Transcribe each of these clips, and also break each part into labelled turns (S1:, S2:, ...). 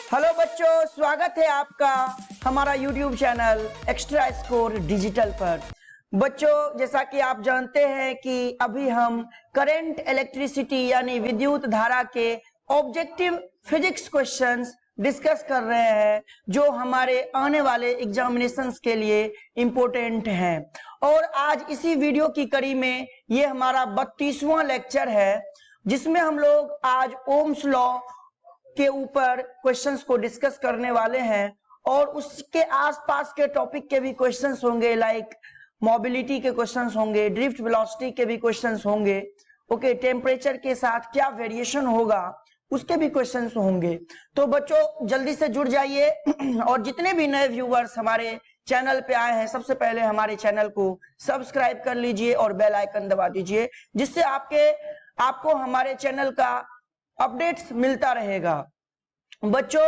S1: Hello बच्चों, स्वागत है आपका हमारा YouTube channel extra score digital पर। बच्चों, जैसा कि आप जानते हैं कि अभी हम करंट इलेक्ट्रिसिटी यानी विद्युत धारा के ऑब्जेक्टिव फिजिक्स क्वेश्चंस डिस्कस कर रहे हैं जो हमारे आने वाले एग्जामिनेशंस के लिए इम्पोर्टेंट हैं। और आज इसी वीडियो की कड़ी में ये हमारा 32वां लेक्चर है जिसमें हम लोग आज ओम्स लॉ के ऊपर क्वेश्चंस को डिस्कस करने वाले हैं और उसके आसपास के टॉपिक के भी क्वेश्चंस होंगे, लाइक मोबिलिटी के क्वेश्चंस होंगे, ड्रिफ्ट वेलोसिटी के भी क्वेश्चंस होंगे, ओके, टेम्परेचर के साथ क्या वेरिएशन होगा उसके भी क्वेश्चंस होंगे। तो बच्चों जल्दी से जुड़ जाइए और जितने भी नए व्यूअर्स हमारे चैनल पे आए हैं सबसे पहले हमारे चैनल को सब्सक्राइब कर लीजिए और बेल आइकन दबा दीजिए जिससे आपको हमारे चैनल का अपडेट्स मिलता रहेगा। बच्चों,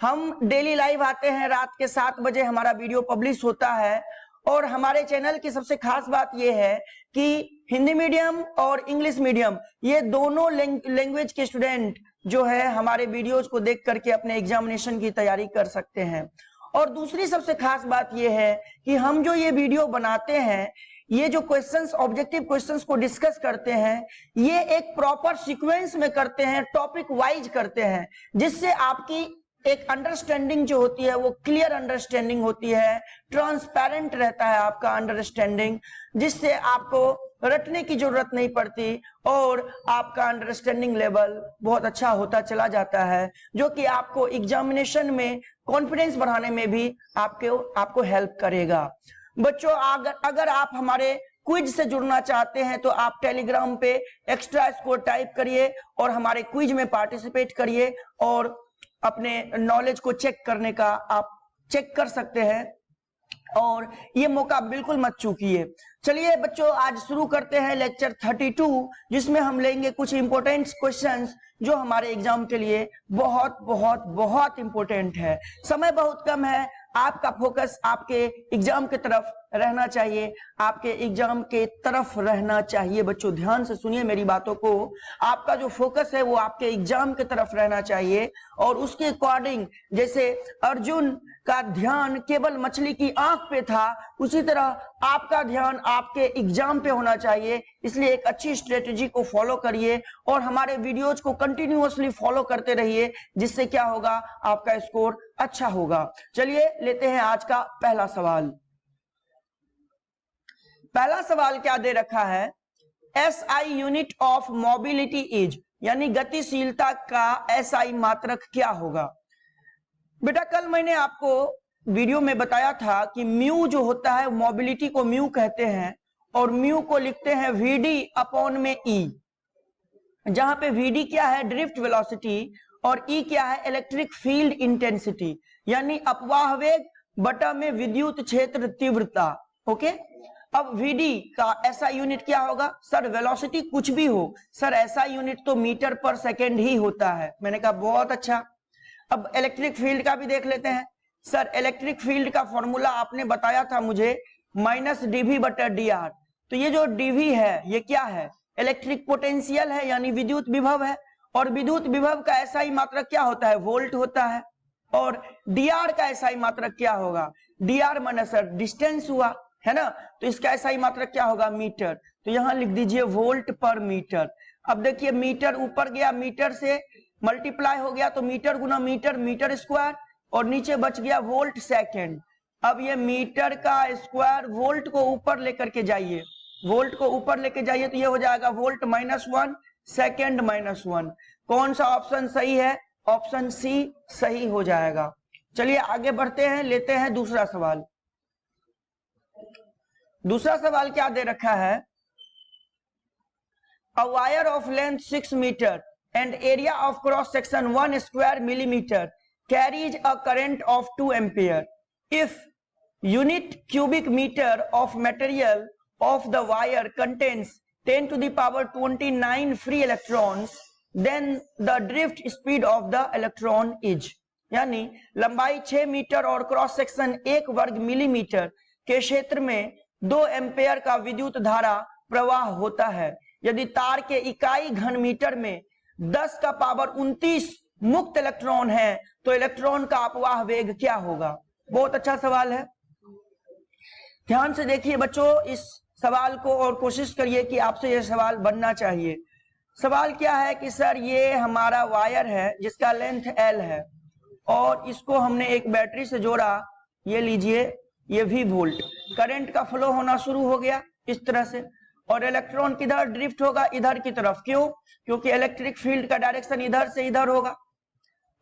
S1: हम डेली लाइव आते हैं, रात के 7 बजे हमारा वीडियो पब्लिश होता है और हमारे चैनल की सबसे खास बात यह है कि हिंदी मीडियम और इंग्लिश मीडियम ये दोनों लैंग्वेज के स्टूडेंट जो है हमारे वीडियोज को देख करके अपने एग्जामिनेशन की तैयारी कर सकते हैं। और दूसरी सबसे खास बात यह है कि हम जो ये वीडियो बनाते हैं, ये जो क्वेश्चंस ऑब्जेक्टिव क्वेश्चंस को डिस्कस करते हैं, ये एक प्रॉपर सीक्वेंस में करते हैं, टॉपिक वाइज करते हैं, जिससे आपकी एक अंडरस्टैंडिंग जो होती है वो क्लियर अंडरस्टैंडिंग होती है, ट्रांसपेरेंट रहता है आपका अंडरस्टैंडिंग, जिससे आपको रटने की जरूरत नहीं पड़ती और आपका अंडरस्टैंडिंग लेवल बहुत अच्छा होता चला जाता है, जो कि आपको एग्जामिनेशन में कॉन्फिडेंस बढ़ाने में भी आपको हेल्प करेगा। बच्चों, अगर आप हमारे क्विज से जुड़ना चाहते हैं तो आप टेलीग्राम पे एक्स्ट्रा स्कोर टाइप करिए और हमारे क्विज में पार्टिसिपेट करिए और अपने नॉलेज को चेक करने का आप चेक कर सकते हैं और ये मौका बिल्कुल मत चूकिए। चलिए बच्चों, आज शुरू करते हैं लेक्चर 32 जिसमें हम लेंगे कुछ इंपॉर्टेंट क्वेश्चंस जो हमारे एग्जाम के लिए बहुत बहुत बहुत इंपॉर्टेंट है। समय बहुत कम है, आपका फोकस आपके एग्जाम की तरफ रहना चाहिए, आपके एग्जाम के तरफ रहना चाहिए। बच्चों ध्यान से सुनिए मेरी बातों को, आपका जो फोकस है वो आपके एग्जाम की तरफ रहना चाहिए और उसके अकॉर्डिंग जैसे अर्जुन का ध्यान केवल मछली की आंख पे था, उसी तरह आपका ध्यान आपके एग्जाम पे होना चाहिए। इसलिए एक अच्छी स्ट्रेटेजी को फॉलो करिए और हमारे वीडियोज को कंटिन्यूअसली फॉलो करते रहिए, जिससे क्या होगा, आपका स्कोर अच्छा होगा। चलिए लेते हैं आज का पहला सवाल। पहला सवाल क्या दे रखा है, SI unit of mobility is, यानी गतिशीलता का SI मात्रक क्या होगा। बेटा कल मैंने आपको वीडियो में बताया था कि म्यू जो होता है, मोबिलिटी को म्यू कहते हैं और म्यू को लिखते हैं VD अपॉन में E, जहां पे VD क्या है, ड्रिफ्ट वेलोसिटी, और E क्या है, इलेक्ट्रिक फील्ड इंटेंसिटी, यानी अपवाह वेग बटा में विद्युत क्षेत्र तीव्रता। ओके, अब VD का SI यूनिट क्या होगा। सर वेलोसिटी कुछ भी हो, सर SI यूनिट तो मीटर पर सेकेंड ही होता है। मैंने कहा बहुत अच्छा। अब इलेक्ट्रिक फील्ड का भी देख लेते हैं। सर इलेक्ट्रिक फील्ड का फॉर्मूला आपने बताया था मुझे, -dV बटा dr। तो ये जो dV है ये क्या है, इलेक्ट्रिक पोटेंशियल है, यानी विद्युत विभव है, और विद्युत विभव का SI मात्रक क्या होता है, वोल्ट होता है। और dr का SI मात्रक क्या होगा, dr माने सर डिस्टेंस हुआ है ना, तो इसका SI मात्रक क्या होगा, मीटर। तो यहां लिख दीजिए वोल्ट पर मीटर। अब देखिए मीटर ऊपर गया, मीटर से मल्टीप्लाई हो गया तो मीटर गुना मीटर, मीटर स्क्वायर, और नीचे बच गया वोल्ट सेकेंड। अब ये मीटर का स्क्वायर वोल्ट को ऊपर लेकर के जाइए, वोल्ट को ऊपर लेके जाइए तो ये हो जाएगा वोल्ट -1 सेकेंड -1। कौन सा ऑप्शन सही है, ऑप्शन सी सही हो जाएगा। चलिए आगे बढ़ते हैं, लेते हैं दूसरा सवाल। दूसरा सवाल क्या दे रखा है, a wire of length 6 metre and area of cross section 1 square millimeter carries a current of 2 ampere. If unit cubic meter of material of the wire contains 10 to the power 29 free electrons, then the drift speed of the electron is, यानी लंबाई 6 metre और cross section 1 वर्ग millimetre के क्षेत्र में 2 ampere का विद्युत धारा प्रवाह होता है। यदि तार के इकाई घन मीटर में 10 का पावर 29 मुक्त इलेक्ट्रॉन है तो इलेक्ट्रॉन का अपवाह वेग क्या होगा? बहुत अच्छा सवाल है, ध्यान से देखिए बच्चों इस सवाल को और कोशिश करिए कि आपसे यह सवाल बनना चाहिए। सवाल क्या है कि सर ये हमारा वायर है जिसका लेंथ L है और इसको हमने एक बैटरी से जोड़ा, ये लीजिए ये V वोल्ट, करंट का फ्लो होना शुरू हो गया इस तरह से, और इलेक्ट्रॉन किधर ड्रिफ्ट होगा? इधर की तरफ। क्यों? क्योंकि इलेक्ट्रिक फील्ड का डायरेक्शन इधर से इधर होगा।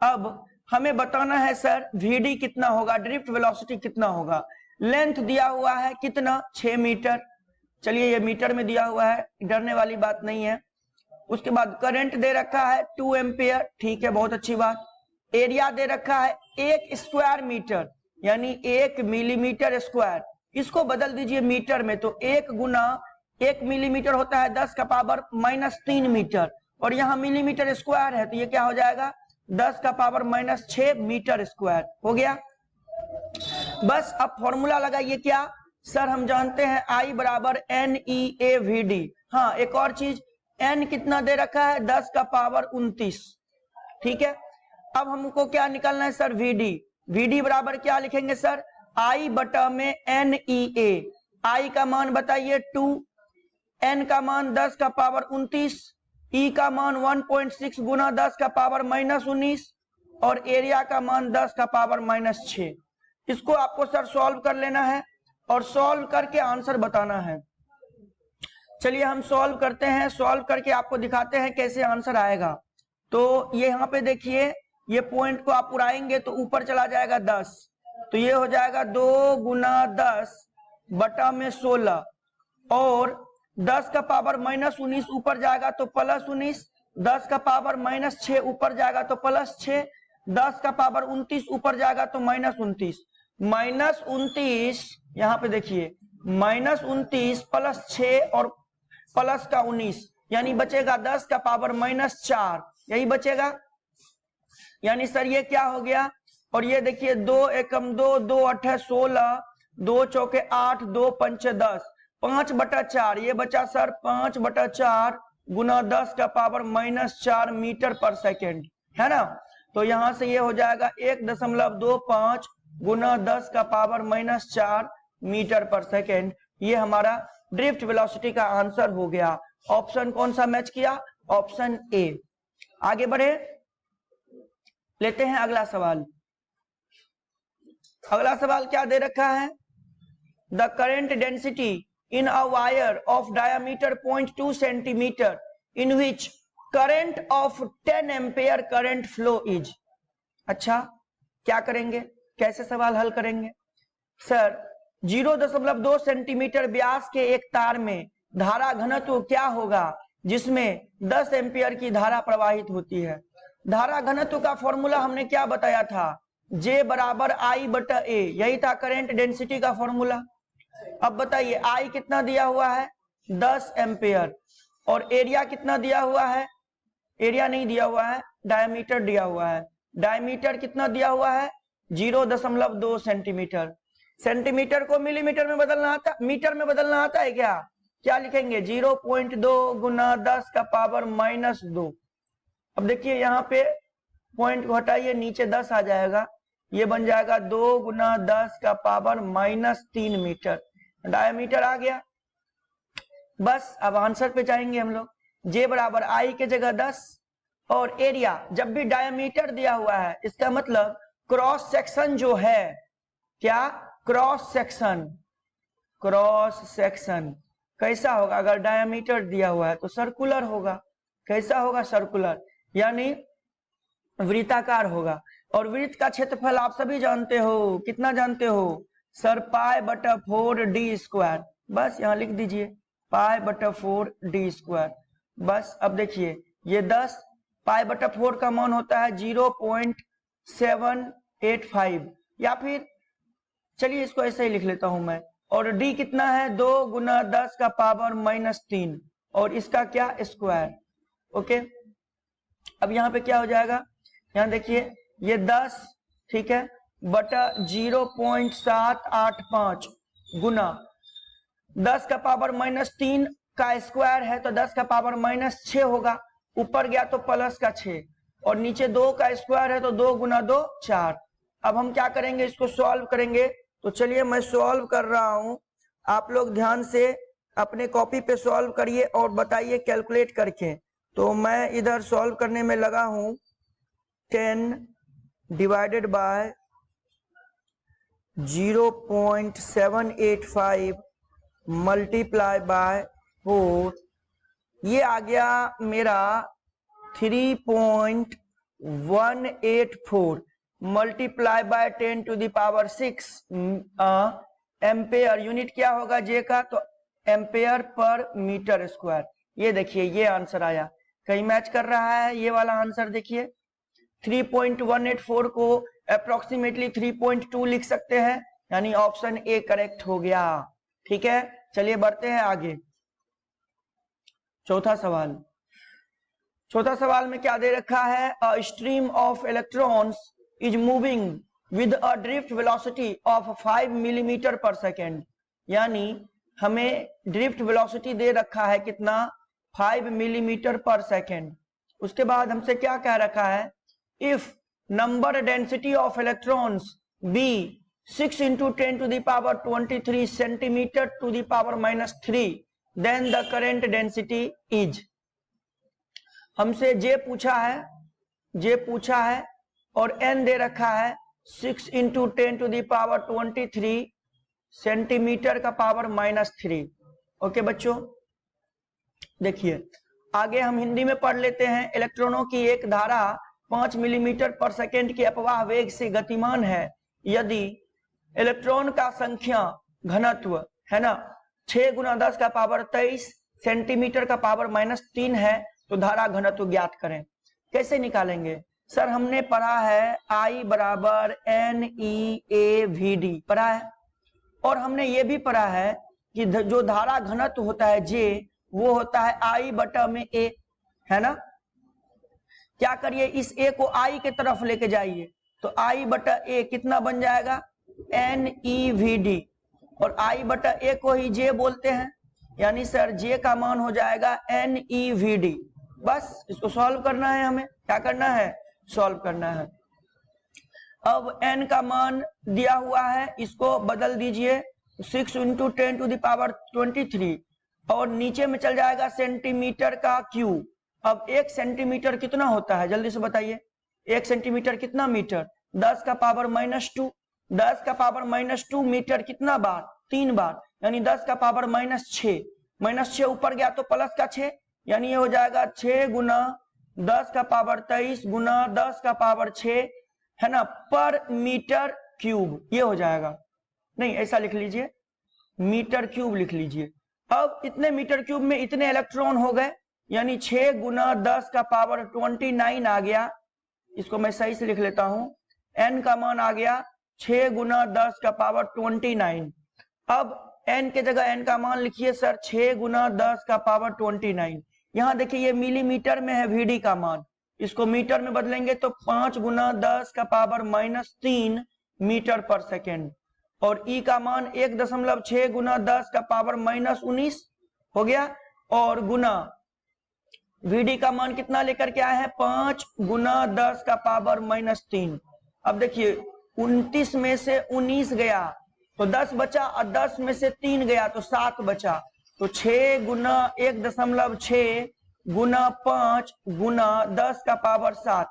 S1: अब हमें बताना है सर Vd कितना होगा, ड्रिफ्ट वेलोसिटी कितना होगा। लेंथ दिया हुआ है कितना? 6 मीटर। चलिए ये मीटर में दिया हुआ है, डरने वाली बात नहीं है। उसके बाद करंट दे रखा है 2 एम्पियर, ठीक है, बहुत अच्छी बात। एरिया दे रखा है 1 स्क्वायर मीटर यानी 1 मिलीमीटर स्क्वायर, इसको बदल दीजिए मीटर में तो 1 गुना 1 मिलीमीटर होता है 10 का पावर -3 मीटर, और यहाँ मिलीमीटर स्क्वायर है तो ये क्या हो जाएगा? 10 का पावर -6 मीटर स्क्वायर हो गया। बस अब फॉर्मूला लगाइए क्या? सर हम जानते हैं I बराबर NeAVD। हाँ एक और चीज, N कितना दे रखा है? 10 का पावर 29, ठीक है। अब हमको क्या निकालना है सर? Vd। Vd बराबर क्या लिखेंगे सर? I बटा में NeA। I का मान बताइए 2, N का मान 10 का पावर 29, E का मान 1.6 गुना 10 का पावर -19 और एरिया का मान 10 का पावर -6। इसको आपको सर सॉल्व कर लेना है और सॉल्व करके आंसर बताना है। चलिए हम सॉल्व करते हैं, सॉल्व करके आपको दिखाते हैं कैसे आंसर आएगा। तो ये यहाँ पे देखिए, ये पॉइंट को आप उड़ाएंगे तो ऊपर चला जाएगा 10, तो ये हो जाएगा 2 गुना 10 बटा में 16 और 10 का पावर -19 ऊपर जाएगा तो +19, 10 का पावर -6 ऊपर जाएगा तो +6, 10 का पावर 29 ऊपर जाएगा तो -29, -29 यहाँ पे देखिए -29 +6 और प्लस का 19 यानी बचेगा 10 का पावर -4, यही बचेगा। यानी सर ये क्या हो गया? और ये देखिए 2 एकम 2, 2 8 16, 2 चौके 8, 2 पंचे 10, 5/4 ये बचा सर 5/4 गुना 10 का पावर -4 मीटर पर सेकेंड, है ना। तो यहां से ये हो जाएगा 1.25 गुना 10 का पावर -4 मीटर पर सेकेंड। ये हमारा ड्रिफ्ट वेलोसिटी का आंसर हो गया। ऑप्शन कौन सा मैच किया? Option A. आगे बढ़े, लेते हैं अगला सवाल। अगला सवाल क्या दे रखा है? The current density in a wire of diameter 0.2 centimetre in which current of 10 ampere current flow is. अच्छा क्या करेंगे, कैसे सवाल हल करेंगे? सर 0.2 सेंटीमीटर व्यास के एक तार में धारा घनत्व क्या होगा जिसमें 10 एम्पियर की धारा प्रवाहित होती है? धारा घनत्व का फॉर्मूला हमने क्या बताया था? J बराबर I/A, यही था करंट डेंसिटी का फॉर्मूला। अब बताइए I कितना दिया हुआ है? 10 एम्पियर, और एरिया कितना दिया हुआ है? एरिया नहीं दिया हुआ है, डायमीटर दिया हुआ है। डायमीटर कितना दिया हुआ है? 0.2 सेंटीमीटर। सेंटीमीटर को मिलीमीटर में बदलना आता, मीटर में बदलना आता है क्या? क्या लिखेंगे? 0.2 गुना 10 का पावर -2। अब देखिए यहाँ पे पॉइंट को हटाइए, नीचे 10 आ जाएगा, ये बन जाएगा 2 गुना 10 का पावर -3 मीटर। डायमीटर आ गया। बस अब आंसर पे जाएंगे हम लोग। J बराबर I के जगह 10 और एरिया, जब भी डायमीटर दिया हुआ है इसका मतलब क्रॉस सेक्शन जो है, क्या? क्रॉस सेक्शन कैसा होगा? अगर डायमीटर दिया हुआ है तो सर्कुलर होगा। कैसा होगा? सर्कुलर, यानी वृत्ताकार होगा। और वृत्त का क्षेत्रफल आप सभी जानते हो, कितना जानते हो सर? π/4d²। बस यहाँ लिख दीजिए π/4d²। बस अब देखिए ये 10, π/4 का मान होता है 0.785, या फिर चलिए इसको ऐसे ही लिख लेता हूं मैं। और d कितना है? 2 गुना 10 का पावर -3 और इसका क्या? स्क्वायर। ओके, अब यहाँ पे क्या हो जाएगा? यहाँ देखिए ये 10, ठीक है, बटा 0.785 गुना 10 का पावर -3 का स्क्वायर है तो 10 का पावर -6 होगा, ऊपर गया तो प्लस का 6, और नीचे 2 का स्क्वायर है तो 2 गुना 2 4। अब हम क्या करेंगे, इसको सॉल्व करेंगे। तो चलिए मैं सॉल्व कर रहा हूं, आप लोग ध्यान से अपने कॉपी पे सॉल्व करिए और बताइए कैलकुलेट करके। तो मैं इधर सॉल्व करने में लगा हूं। 10 डिवाइडेड बाय 0.785 मल्टीप्लाई बाय 4, ये आ गया मेरा 3.184 multiply by 10 to the power 6 ampere. Unit क्या होगा जे का, तो एम्पेयर पर मीटर स्क्वायर। ये देखिए ये आंसर आया, कहीं मैच कर रहा है ये वाला आंसर। देखिए 3.184 को अप्रोक्सीमेटली 3.2 लिख सकते हैं, यानी ऑप्शन ए करेक्ट हो गया। ठीक है, चलिए बढ़ते हैं आगे। चौथा सवाल। चौथा सवाल में क्या दे रखा है, a stream of electrons is moving with a drift velocity of 5 millimetre पर सेकेंड। यानी हमें ड्रिफ्ट वेलोसिटी दे रखा है कितना, 5 मिलीमीटर पर सेकेंड। उसके बाद हमसे क्या कह रखा है, if number density of electrons be 6 into 10 to the power 23 centimetre to the power -3, then the current density is. हमसे जे पूछा है और एन दे रखा है 6 into 10 to the power 23 centimetre का पावर -3। ओके बच्चों, देखिए आगे हम हिंदी में पढ़ लेते हैं। इलेक्ट्रॉनों की एक धारा 5 मिलीमीटर पर सेकेंड के अपवाह वेग से गतिमान है। यदि इलेक्ट्रॉन का संख्या घनत्व है ना 6 गुना 10 का पावर 23 सेंटीमीटर का पावर -3 है, तो धारा घनत्व ज्ञात करें। कैसे निकालेंगे सर, हमने पढ़ा है I बराबर NeAVD पढ़ा है, और हमने ये भी पढ़ा है कि जो धारा घनत्व होता है J, वो होता है I बटा में A, है ना। क्या करिए, इस A को I के तरफ लेके जाइए, तो I बटा A कितना बन जाएगा, NeVD, और I बटा A को ही J बोलते हैं, यानी सर J का मान हो जाएगा NeVD। बस इसको सॉल्व करना है, हमें क्या करना है, सॉल्व करना है। अब n का मान दिया हुआ है, इसको बदल दीजिए 6 into 10 to the power 23, और नीचे में चल जाएगा सेंटीमीटर का क्यूब। अब 1 सेंटीमीटर कितना होता है, जल्दी से बताइए। 1 सेंटीमीटर कितना मीटर, 10 का पावर -2, 10 का पावर -2 मीटर कितना बार, 3 बार, यानी 10 का पावर -6, -6 ऊपर गया तो प्लस का 6, यानी ये हो जाएगा 6 गुना 10 का पावर 23 गुना 10 का पावर 6, है ना, पर मीटर क्यूब। ये हो जाएगा, नहीं ऐसा लिख लीजिए, मीटर क्यूब लिख लीजिए। अब इतने मीटर क्यूब में इतने इलेक्ट्रॉन हो गए, यानी 6 गुना 10 का पावर 29 आ गया। इसको मैं सही से लिख लेता हूं, n का मान आ गया 6 गुना 10 का पावर 29। अब n के जगह n का मान लिखिए सर 6 गुना 10 का पावर 29। यहाँ देखिए ये मिलीमीटर में है VD का मान, इसको मीटर में बदलेंगे तो 5 गुना 10 का पावर -3 मीटर पर सेकेंड, और E का मान 1.6 गुना 10 का पावर -19 हो गया, और गुना VD का मान कितना लेकर के आए हैं, 5 गुना 10 का पावर -3। अब देखिए 29 में से 19 गया तो 10 बचा, और 10 में से 3 गया तो 7 बचा, तो 6 गुना 1.6 गुना 5 गुना 10 का पावर 7।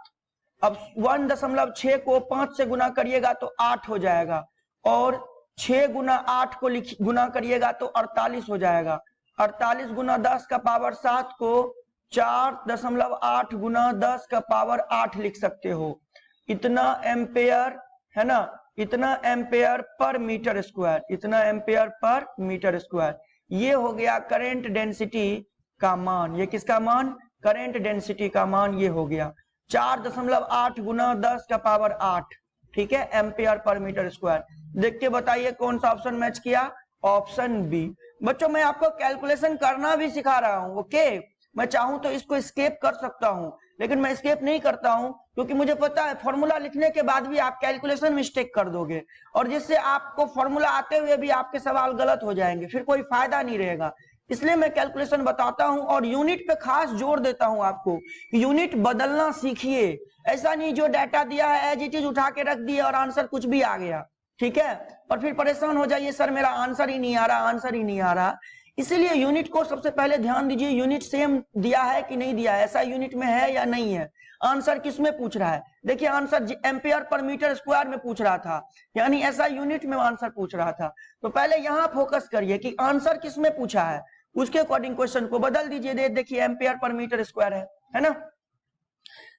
S1: अब 1.6 को 5 से गुना करिएगा तो 8 हो जाएगा, और 6 गुना 8 को गुना करिएगा तो 48 हो जाएगा। 48 गुना 10 का पावर 7 को 4.8 गुना 10 का पावर 8 लिख सकते हो। इतना एम्पेयर, है ना, इतना एम्पेयर पर मीटर स्क्वायर, इतना एम्पेयर पर मीटर स्क्वायर। ये हो गया करंट डेंसिटी का मान। ये किसका मान, करंट डेंसिटी का मान ये हो गया 4.8 गुना 10 का पावर 8, ठीक है, एम्पेयर पर मीटर स्क्वायर। देख के बताइए कौन सा ऑप्शन मैच किया, ऑप्शन बी। बच्चों मैं आपको कैलकुलेशन करना भी सिखा रहा हूं, ओके। मैं चाहूं तो इसको स्केप कर सकता हूं, लेकिन मैं स्केप नहीं करता हूं, क्योंकि मुझे पता है फॉर्मूला लिखने के बाद भी आप कैलकुलेशन मिस्टेक कर दोगे, और जिससे आपको फॉर्मूला आते हुए भी आपके सवाल गलत हो जाएंगे, फिर कोई फायदा नहीं रहेगा। इसलिए मैं कैलकुलेशन बताता हूं और यूनिट पे खास जोर देता हूं आपको, यूनिट बदलना सीखिए। ऐसा नहीं जो डाटा दिया है एज इट इज उठा के रख दिया और आंसर कुछ भी आ गया, ठीक है, और फिर परेशान हो जाइए सर मेरा आंसर ही नहीं आ रहा, आंसर ही नहीं आ रहा। इसीलिए यूनिट को सबसे पहले ध्यान दीजिए, यूनिट सेम दिया है कि नहीं दिया है, ऐसा यूनिट में है या नहीं है, आंसर किस में पूछ रहा है। देखिए answer ampere per metre square में पूछ रहा था, यानी ऐसा यूनिट में आंसर पूछ रहा था। तो पहले यहां फोकस करिए कि आंसर किस में पूछा है, उसके अकॉर्डिंग क्वेश्चन को बदल दीजिए। देखिए एम्पियर पर मीटर स्क्वायर है ना।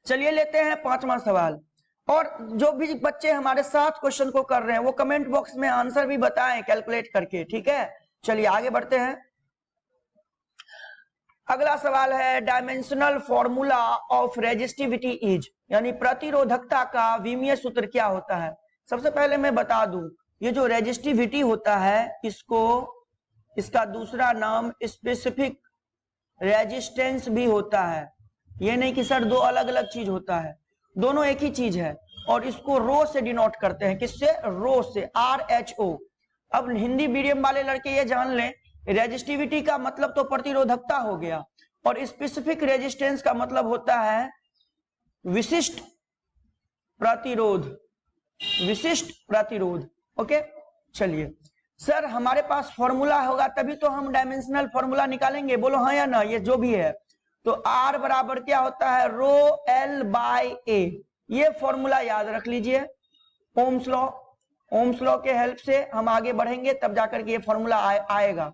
S1: चलिए लेते हैं 5वां सवाल। और जो भी बच्चे हमारे साथ क्वेश्चन को कर रहे हैं वो कमेंट बॉक्स में आंसर भी बताएं कैलकुलेट करके, ठीक है। चलिए आगे बढ़ते हैं। अगला सवाल है dimensional formula of resistivity is, यानी प्रतिरोधकता का विमीय सूत्र क्या होता है। सबसे पहले मैं बता दूं, ये जो रेजिस्टिविटी होता है इसका दूसरा नाम स्पेसिफिक रेजिस्टेंस भी होता है। ये नहीं कि सर दो अलग अलग चीज होता है, दोनों एक ही चीज है। और इसको रो से डिनोट करते हैं, किससे, रो से, RHO। अब हिंदी मीडियम वाले लड़के ये जान लें, रेजिस्टिविटी का मतलब तो प्रतिरोधकता हो गया, और स्पेसिफिक रेजिस्टेंस का मतलब होता है विशिष्ट प्रतिरोध, विशिष्ट प्रतिरोध। ओके, चलिए सर हमारे पास फॉर्मूला होगा तभी तो हम डायमेंशनल फॉर्मूला निकालेंगे, बोलो हाँ या ना, ये जो भी है। तो R बराबर क्या होता है, रो L बाय A। ये फॉर्मूला याद रख लीजिए, ओम्स लॉ, ओम्स लॉ के हेल्प से हम आगे बढ़ेंगे तब जाकर के ये फॉर्मूला आएगा।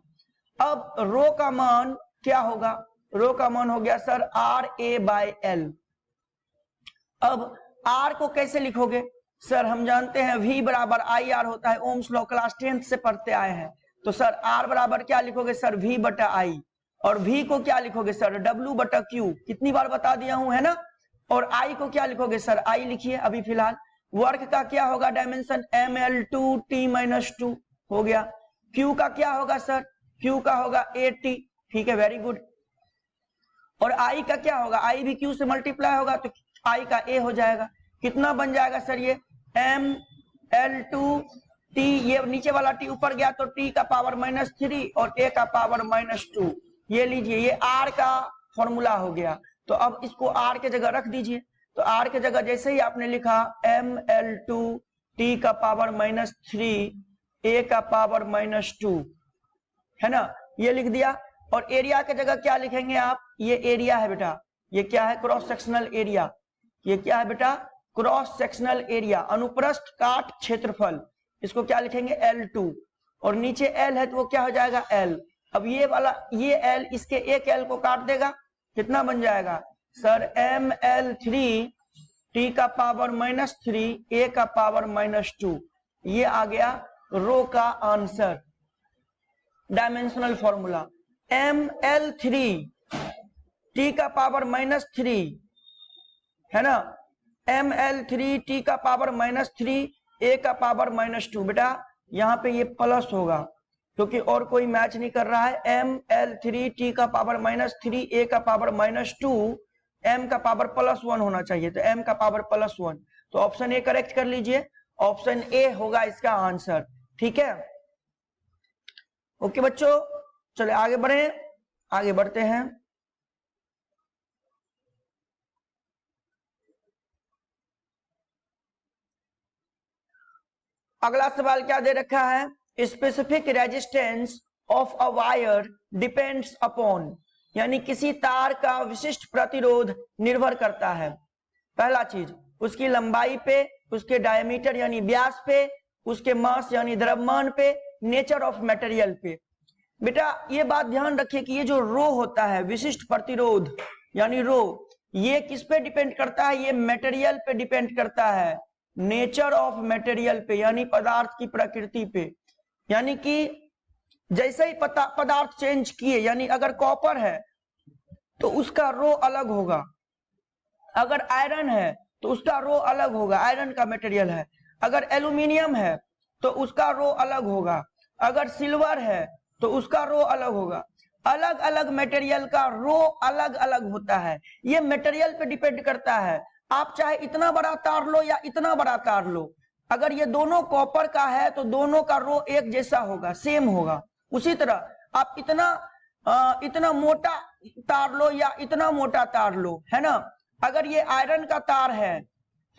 S1: अब रो का मान क्या होगा, रो का मान हो गया सर RA बाय L। अब R को कैसे लिखोगे सर, हम जानते हैं V बराबर IR होता है, ओम्स लॉ क्लास 10th से पढ़ते आए हैं। तो सर R बराबर क्या लिखोगे सर, V बटा I, और V को क्या लिखोगे सर, W बटा Q, कितनी बार बता दिया हूं, है ना। और I को क्या लिखोगे सर, I लिखिए अभी फिलहाल। वर्क का क्या होगा डायमेंशन, ML2T-2 हो गया। Q का क्या होगा सर, Q का होगा AT, ठीक है, वेरी गुड। और I का क्या होगा, I भी Q से मल्टीप्लाई होगा तो I का A हो जाएगा। कितना बन जाएगा सर, ये ML2T, ये नीचे वाला T ऊपर गया तो T का पावर -3 और A का पावर -2। ये लीजिए, ये R का फॉर्मूला हो गया। तो अब इसको R के जगह रख दीजिए। तो R के जगह जैसे ही आपने लिखा ML2T का पावर -3 A का पावर -2, है ना, ये लिख दिया। और एरिया के जगह क्या लिखेंगे आप, ये एरिया है बेटा, ये क्या है, क्रॉस सेक्शनल एरिया। ये क्या है बेटा, क्रॉस सेक्शनल एरिया, अनुप्रस्थ काट क्षेत्रफल, इसको क्या लिखेंगे L2। और नीचे L है तो वो क्या हो जाएगा L। अब ये वाला, ये L इसके एक L को काट देगा, कितना बन जाएगा सर, ML3T का पावर -3 A का पावर -2। ये आ गया रो का आंसर, डायमेंशनल फॉर्मूला। ML3T का पावर -3, है ना, ML3T का पावर -3 A का पावर -2। बेटा यहाँ पे ये प्लस होगा क्योंकि और कोई मैच नहीं कर रहा है। ML3T का पावर -3 A का पावर -2, M का पावर +1 होना चाहिए, तो M का पावर +1। तो ऑप्शन ए करेक्ट कर लीजिए, ऑप्शन ए होगा इसका आंसर, ठीक है। ओके बच्चों, चले आगे बढ़े, आगे बढ़ते हैं। अगला सवाल क्या दे रखा है, specific resistance of a wire depends upon, यानी किसी तार का विशिष्ट प्रतिरोध निर्भर करता है। पहला चीज उसकी लंबाई पे, उसके डायमीटर यानी व्यास पे, उसके मास यानी द्रव्यमान पे, नेचर ऑफ मटेरियल पे। बेटा ये बात ध्यान रखिए कि ये जो रो होता है, विशिष्ट प्रतिरोध यानी रो, ये किस पे डिपेंड करता है, ये मटेरियल पे डिपेंड करता है, नेचर ऑफ मटेरियल पे, यानी पदार्थ की प्रकृति पे। यानी कि जैसे ही पदार्थ चेंज किए, यानी अगर कॉपर है तो उसका रो अलग होगा, अगर आयरन है तो उसका रो अलग होगा, आयरन का मटेरियल है, अगर एल्यूमिनियम है तो उसका रो अलग होगा, अगर सिल्वर है तो उसका रो अलग होगा। अलग अलग मटेरियल का रो अलग अलग होता है, ये मटेरियल पे डिपेंड करता है। आप चाहे इतना बड़ा तार लो या इतना बड़ा तार लो, अगर ये दोनों कॉपर का है तो दोनों का रो एक जैसा होगा, सेम होगा। उसी तरह आप इतना इतना मोटा तार लो या इतना मोटा तार लो, है ना, अगर ये आयरन का तार है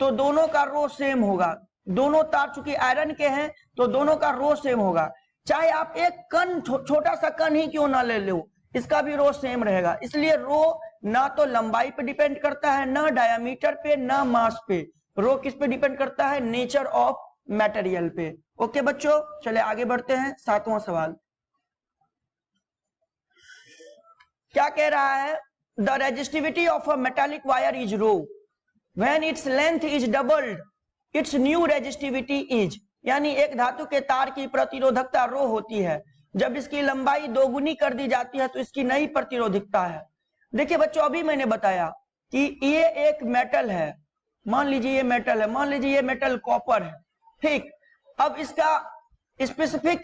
S1: तो दोनों का रो सेम होगा। दोनों तार चूंकि आयरन के हैं तो दोनों का रो सेम होगा। चाहे आप एक कण छोटा सा कण ही क्यों ना ले लो, इसका भी रो सेम रहेगा। इसलिए रो ना तो लंबाई पे डिपेंड करता है, ना डायमीटर पे, ना मास पे। रो किस पे डिपेंड करता है? नेचर ऑफ मटेरियल पे। ओके बच्चों, चले आगे बढ़ते हैं। 7वां सवाल क्या कह रहा है? The resistivity of a metallic wire is rho when its length is doubled its new resistivity is. यानी एक धातु के तार की प्रतिरोधकता रो होती है, जब इसकी लंबाई दोगुनी कर दी जाती है तो इसकी नई प्रतिरोधकता है। देखिए बच्चों, अभी मैंने बताया कि ये एक मेटल है, मान लीजिए ये मेटल है, मान लीजिए ये मेटल कॉपर है, ठीक। अब इसका स्पेसिफिक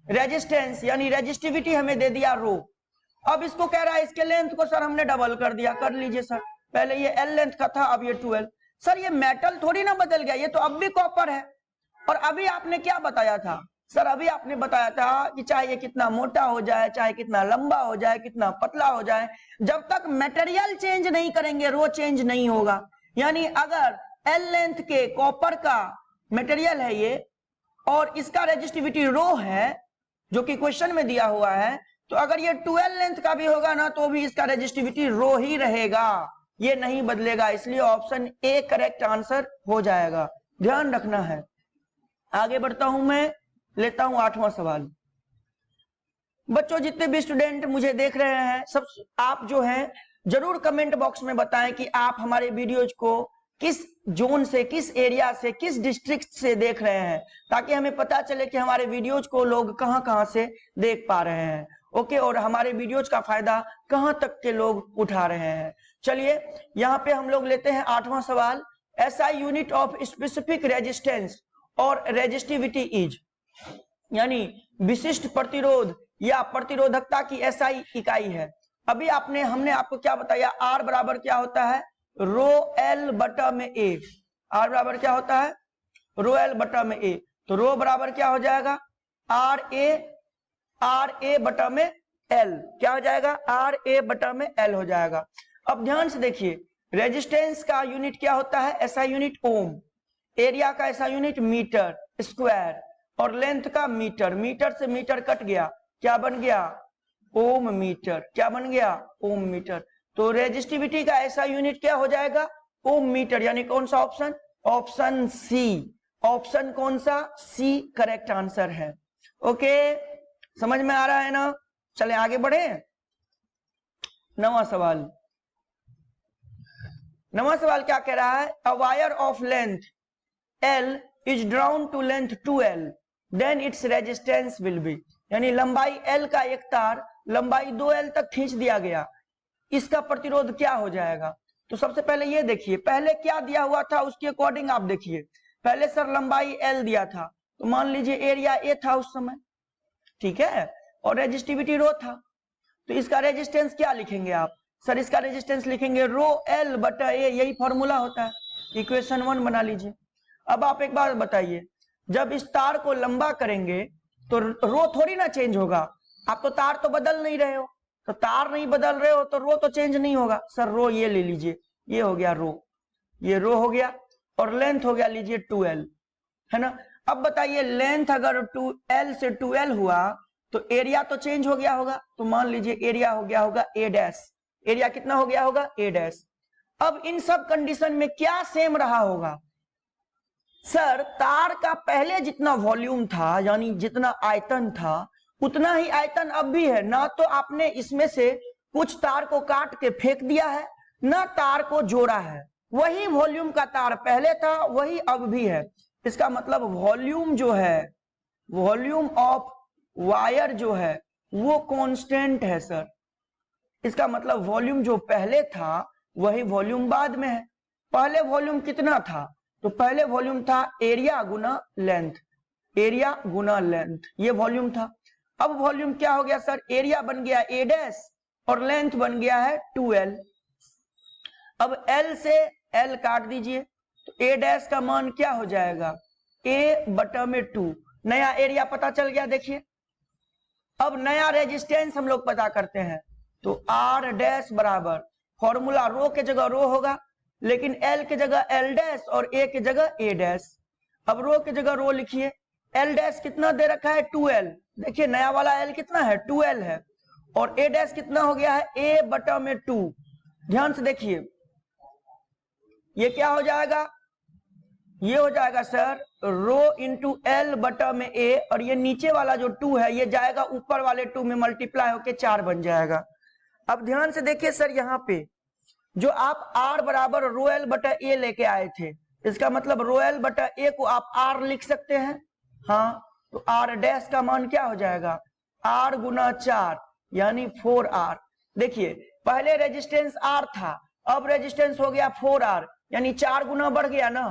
S1: रेजिस्टेंस यानी रेजिस्टिविटी हमें दे दिया रो। अब इसको कह रहा है इसके लेंथ को सर हमने डबल कर दिया। कर लीजिए सर, पहले ये एल लेंथ का था, अब ये 2L। सर ये मेटल थोड़ी ना बदल गया, ये तो अब भी कॉपर है। और अभी आपने क्या बताया था सर? अभी आपने बताया था कि चाहे ये कितना मोटा हो जाए, चाहे कितना लंबा हो जाए, कितना पतला हो जाए, जब तक मटेरियल चेंज नहीं करेंगे रो चेंज नहीं होगा। यानी अगर एल लेंथ के कॉपर का मटेरियल है ये और इसका रेजिस्टिविटी रो है जो कि क्वेश्चन में दिया हुआ है, तो अगर ये 2L लेंथ का भी होगा ना तो भी इसका रेजिस्टिविटी रो ही रहेगा, ये नहीं बदलेगा। इसलिए ऑप्शन ए करेक्ट आंसर हो जाएगा, ध्यान रखना है। आगे बढ़ता हूं, मैं लेता हूं 8वां सवाल। बच्चों जितने भी स्टूडेंट मुझे देख रहे हैं, सब आप जो हैं जरूर कमेंट बॉक्स में बताएं कि आप हमारे वीडियोज को किस जोन से, किस एरिया से, किस डिस्ट्रिक्ट से देख रहे हैं, ताकि हमें पता चले कि हमारे वीडियोज को लोग कहां कहां से देख पा रहे हैं। ओके, और हमारे वीडियोज का फायदा कहां तक के लोग उठा रहे हैं। चलिए यहां पे हम लोग लेते हैं 8वां सवाल। SI unit of specific resistance और रेजिस्टिविटी इज, यानी विशिष्ट प्रतिरोध या प्रतिरोधकता की एसआई इकाई है। अभी हमने आपको क्या बताया? आर बराबर क्या होता है? रो एल बटा में ए। आर बराबर क्या होता है? रो एल बटा में ए। तो रो बराबर क्या हो जाएगा? आर ए बटा में एल। क्या हो जाएगा? आर ए बटा में एल हो जाएगा। अब ध्यान से देखिए, रेजिस्टेंस का यूनिट क्या होता है? एसआई यूनिट ओम, एरिया का एसआई यूनिट मीटर स्क्वायर, और लेंथ का मीटर। मीटर से मीटर कट गया, क्या बन गया? ओम मीटर। क्या बन गया? ओम मीटर। तो रेजिस्टिविटी का ऐसा यूनिट क्या हो जाएगा? Ohm metre. यानी कौन सा ऑप्शन? Option C. ऑप्शन कौन सा? सी करेक्ट आंसर है। ओके, समझ में आ रहा है ना? चले आगे बढ़े। 9वां सवाल। 9वां सवाल क्या कह रहा है? A wire of length L is drawn to length 2L then its resistance will be. यानी लंबाई L का एक तार लंबाई 2L तक खींच दिया गया, इसका प्रतिरोध क्या हो जाएगा? तो सबसे पहले ये देखिए, पहले क्या दिया हुआ था उसके अकॉर्डिंग आप देखिए। पहले सर लंबाई L दिया था, तो मान लीजिए एरिया A था उस समय, ठीक है, और रेजिस्टिविटी रो था। तो इसका रेजिस्टेंस क्या लिखेंगे आप? सर इसका रेजिस्टेंस लिखेंगे रो L बटा A, यही फॉर्मूला होता है। इक्वेशन 1 बना लीजिए। अब आप एक बात बताइए, जब इस तार को लंबा करेंगे तो रो थोड़ी ना चेंज होगा। आप तो तार तो बदल नहीं रहे हो, तो तार नहीं बदल रहे हो तो रो तो चेंज नहीं होगा। सर रो ये ले लीजिए, ये हो गया रो, ये रो हो गया, और लेंथ हो गया लीजिए 2L, है ना। अब बताइए लेंथ अगर 2L से 2L हुआ तो एरिया तो चेंज हो गया होगा। तो मान लीजिए एरिया हो गया होगा A डैश। एरिया कितना हो गया होगा? A dash. अब इन सब कंडीशन में क्या सेम रहा होगा? सर तार का पहले जितना वॉल्यूम था, यानी जितना आयतन था, उतना ही आयतन अब भी है। ना तो आपने इसमें से कुछ तार को काट के फेंक दिया है, ना तार को जोड़ा है। वही वॉल्यूम का तार पहले था, वही अब भी है। इसका मतलब वॉल्यूम जो है, वॉल्यूम ऑफ वायर जो है वो कांस्टेंट है सर। इसका मतलब वॉल्यूम जो पहले था वही वॉल्यूम बाद में है। पहले वॉल्यूम कितना था? तो पहले वॉल्यूम था एरिया गुना लेंथ, एरिया गुना लेंथ, ये वॉल्यूम था। अब वॉल्यूम क्या हो गया सर? एरिया बन गया A डैश और लेंथ बन गया है 2L। अब L से L काट दीजिए, तो A डैश का मान क्या हो जाएगा? A बटा में 2। नया एरिया पता चल गया, देखिए अब नया रेजिस्टेंस हम लोग पता करते हैं, तो आर डैश बराबर फॉर्मूला रो के जगह रो होगा, लेकिन एल के जगह एल डैश और ए के जगह ए डैश। अब रो के जगह रो लिखिए, एल डैश कितना दे रखा है 2l, देखिए नया वाला एल कितना है 2l है, और ए डैश कितना हो गया है a बटा में 2। ध्यान से देखिए ये क्या हो जाएगा, ये हो जाएगा सर रो इंटू एल बटा में a, और ये नीचे वाला जो 2 है ये जाएगा ऊपर वाले 2 में मल्टीप्लाई होके 4 बन जाएगा। अब ध्यान से देखिए सर यहाँ पे जो आप r बराबर रो एल बटा ए लेके आए थे, इसका मतलब रो एल बटा ए को आप r लिख सकते हैं। हाँ, तो r डैश का मान क्या हो जाएगा r गुना 4 यानी 4r। देखिए पहले रेजिस्टेंस r था, अब रेजिस्टेंस हो गया 4r, यानी 4 गुना बढ़ गया ना।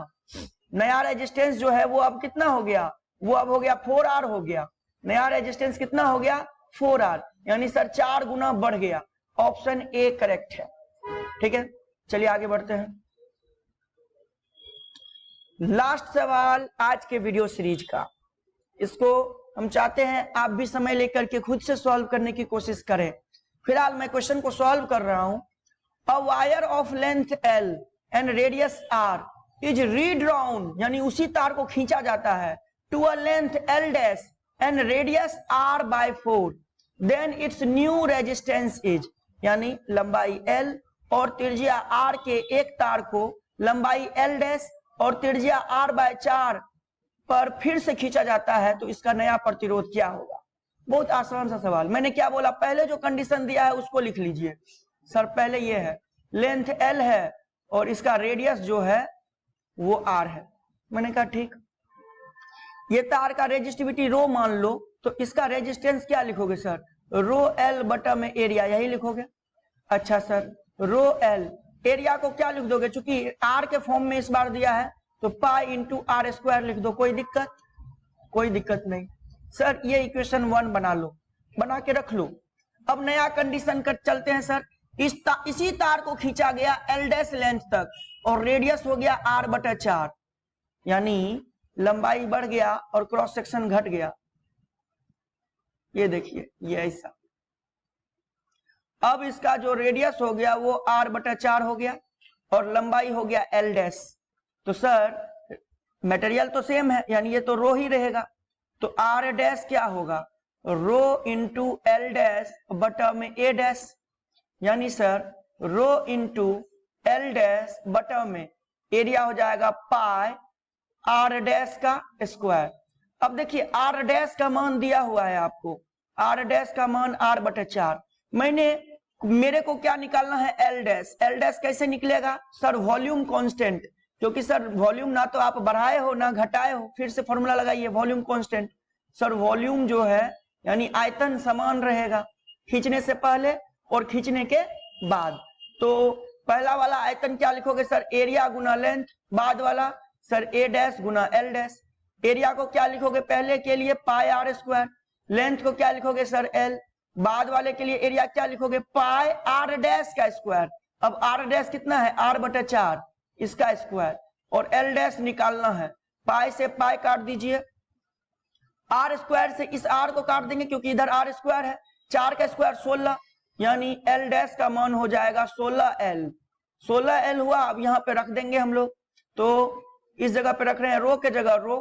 S1: नया रेजिस्टेंस जो है वो अब कितना हो गया, वो अब हो गया 4r हो गया। नया रेजिस्टेंस कितना हो गया 4r, यानी सर 4 गुना बढ़ गया। ऑप्शन ए करेक्ट है। ठीक है, चलिए आगे बढ़ते हैं। लास्ट सवाल आज के वीडियो सीरीज का, इसको हम चाहते हैं आप भी समय लेकर के खुद से सॉल्व करने की कोशिश करें। फिलहाल मैं क्वेश्चन को सॉल्व कर रहा हूं। A wire of length L and radius R is redrawn, यानी उसी तार को खींचा जाता है, to a length L dash and radius R by 4, then it's new resistance is, यानी लंबाई एल और त्रिज्या आर के एक तार को लंबाई एल डैश और त्रिज्या आर बाय 4 पर फिर से खींचा जाता है, तो इसका नया प्रतिरोध क्या होगा। बहुत आसान सा सवाल। मैंने क्या बोला, पहले जो कंडीशन दिया है उसको लिख लीजिए। सर पहले ये है लेंथ एल है और इसका रेडियस जो है वो आर है। मैंने कहा ठीक, ये तार का रेजिस्टिविटी रो मान लो, तो इसका रेजिस्टेंस क्या लिखोगे सर, रो एल बटा में एरिया, यही लिखोगे। अच्छा सर रो एल, एरिया को क्या लिख दोगे, चूंकि आर के फॉर्म में इस बार दिया है तो पाई इंटू आर स्क्वायर लिख दो। कोई दिक्कत, कोई दिक्कत नहीं। सर ये इक्वेशन 1 बना लो, बना के रख लो। अब नया कंडीशन कर चलते हैं सर। इसी तार को खींचा गया एल डैश लेंथ तक और रेडियस हो गया आर बटा 4, यानी लंबाई बढ़ गया और क्रॉस सेक्शन घट गया। ये देखिए ये ऐसा। अब इसका जो रेडियस हो गया वो आर बटा 4 हो गया और लंबाई हो गया एल डैश। तो सर मटेरियल तो सेम है, यानी ये तो रो ही रहेगा, तो आर डैश क्या होगा, रो इंटू एल डैश बटा में ए डैश, यानी sir rho into L dash बटा में एरिया हो जाएगा पाई आर डैश का स्क्वायर। अब देखिए आर डैश का मान दिया हुआ है आपको, आर डैश का मान आर बटा 4। मेरे को क्या निकालना है एल डैश। एल डैश कैसे निकलेगा सर, वॉल्यूम कांस्टेंट, क्योंकि सर वॉल्यूम ना तो आप बढ़ाए हो ना घटाए हो, फिर से फॉर्मूला लगाइए वॉल्यूम कांस्टेंट। सर वॉल्यूम जो है यानी आयतन समान रहेगा खींचने से पहले और खींचने के बाद। तो पहला वाला आयतन क्या लिखोगे सर, एरिया गुना लेंथ, बाद वाला सर ए डैश गुना एल डैश। एरिया को क्या लिखोगे पहले के लिए पाई आर स्क्वायर, लेंथ को क्या लिखोगे सर एल, बाद वाले के लिए एरिया क्या लिखोगे पाई आर डैश का स्क्वायर। अब आर डैश कितना है आर बटा 4, इसका स्क्वायर, और एल डैश निकालना है। पाई से पाई काट दीजिए, आर स्क्वायर से इस आर को काट देंगे क्योंकि इधर आर स्क्वायर है, 4 का स्क्वायर 16, यानी एल डैश का मान हो जाएगा 16L। 16L हुआ। अब यहाँ पे रख देंगे हम लोग, तो इस जगह पे रख रहे हैं रो के जगह रो,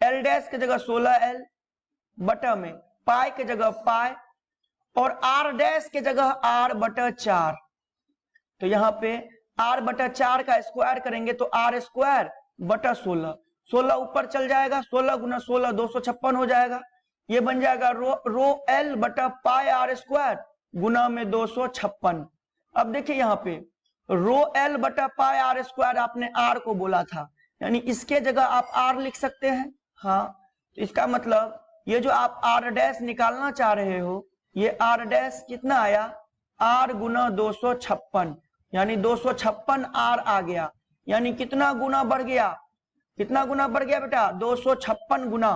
S1: एल डैश के जगह 16L बटा में पाई के जगह पाई और आर डैश के जगह आर बटा 4। तो यहाँ पे आर बटा 4 का स्क्वायर करेंगे तो आर स्क्वायर बटा 16, 16 ऊपर चल जाएगा, 16 गुना 16 256 हो जाएगा। ये बन जाएगा रो एल बटा पाई आर स्क्वायर गुना में 256। अब देखिए यहाँ पे रो एल बटा पाई आर स्क्वायर आपने आर को बोला था, यानी इसके जगह आप आर लिख सकते हैं। हाँ, तो इसका मतलब ये जो आप आर डैश निकालना चाह रहे हो, ये आर डैश कितना आया आर गुना 256, यानी 256 आर आ गया, यानी कितना गुना बढ़ गया, कितना गुना बढ़ गया बेटा 256 गुना,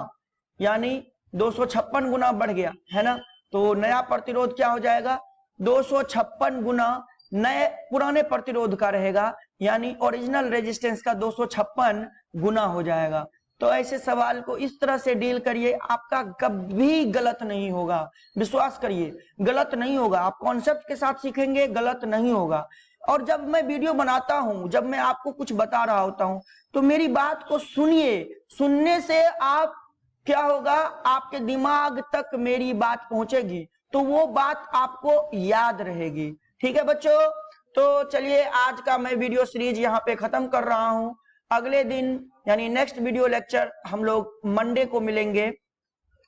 S1: यानी 256 गुना बढ़ गया है ना। तो नया प्रतिरोध क्या हो जाएगा 256 गुना नए पुराने प्रतिरोध का रहेगा, यानी ओरिजिनल रेजिस्टेंस का 256 गुना हो जाएगा। तो ऐसे सवाल को इस तरह से डील करिए, आपका कभी गलत नहीं होगा। विश्वास करिए, गलत नहीं होगा। आप कॉन्सेप्ट के साथ सीखेंगे, गलत नहीं होगा। और जब मैं वीडियो बनाता हूं, जब मैं आपको कुछ बता रहा होता हूं, तो मेरी बात को सुनिए। सुनने से आप क्या होगा, आपके दिमाग तक मेरी बात पहुंचेगी, तो वो बात आपको याद रहेगी। ठीक है बच्चों, तो चलिए आज का मैं वीडियो सीरीज यहाँ पे खत्म कर रहा हूं। अगले दिन यानी नेक्स्ट वीडियो लेक्चर हम लोग मंडे को मिलेंगे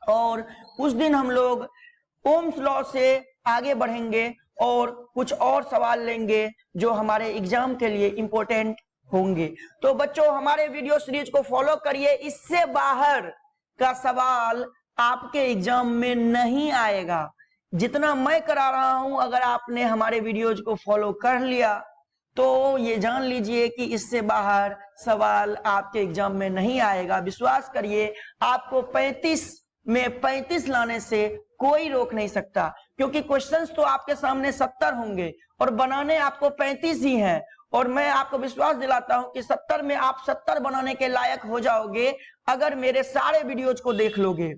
S1: और उस दिन हम लोग ओम्स लॉ से आगे बढ़ेंगे और कुछ और सवाल लेंगे जो हमारे एग्जाम के लिए इंपॉर्टेंट होंगे। तो बच्चों हमारे वीडियो सीरीज को फॉलो करिए, इससे बाहर का सवाल आपके एग्जाम में नहीं आएगा। जितना मैं करा रहा हूं, अगर आपने हमारे वीडियोज को फॉलो कर लिया तो ये जान लीजिए कि इससे बाहर सवाल आपके एग्जाम में नहीं आएगा। विश्वास करिए, आपको 35 में 35 लाने से कोई रोक नहीं सकता, क्योंकि क्वेश्चंस तो आपके सामने 70 होंगे और बनाने आपको 35 ही हैं। और मैं आपको विश्वास दिलाता हूं कि 70 में आप 70 बनाने के लायक हो जाओगे अगर मेरे सारे वीडियोज को देख लोगे।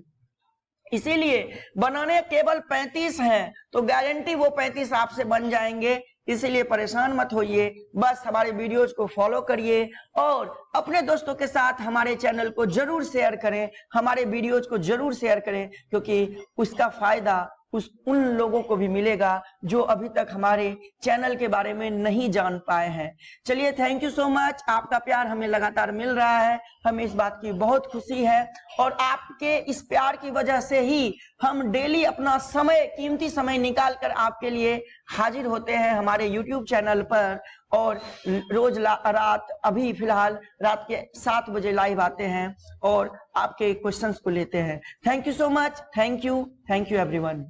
S1: इसीलिए बनाने केवल 35 हैं, तो गारंटी वो 35 आपसे बन जाएंगे। इसीलिए परेशान मत होइए, बस हमारे वीडियोज को फॉलो करिए और अपने दोस्तों के साथ हमारे चैनल को जरूर शेयर करें, हमारे वीडियोज को जरूर शेयर करें, क्योंकि उसका फायदा उन लोगों को भी मिलेगा जो अभी तक हमारे चैनल के बारे में नहीं जान पाए हैं। चलिए, थैंक यू सो मच। आपका प्यार हमें लगातार मिल रहा है, हमें इस बात की बहुत खुशी है और आपके इस प्यार की वजह से ही हम डेली अपना समय, कीमती समय निकाल कर आपके लिए हाजिर होते हैं हमारे YouTube चैनल पर। और रोज रात, अभी फिलहाल रात के 7 बजे लाइव आते हैं और आपके क्वेश्चंस को लेते हैं। Thank you so much. Thank you everyone.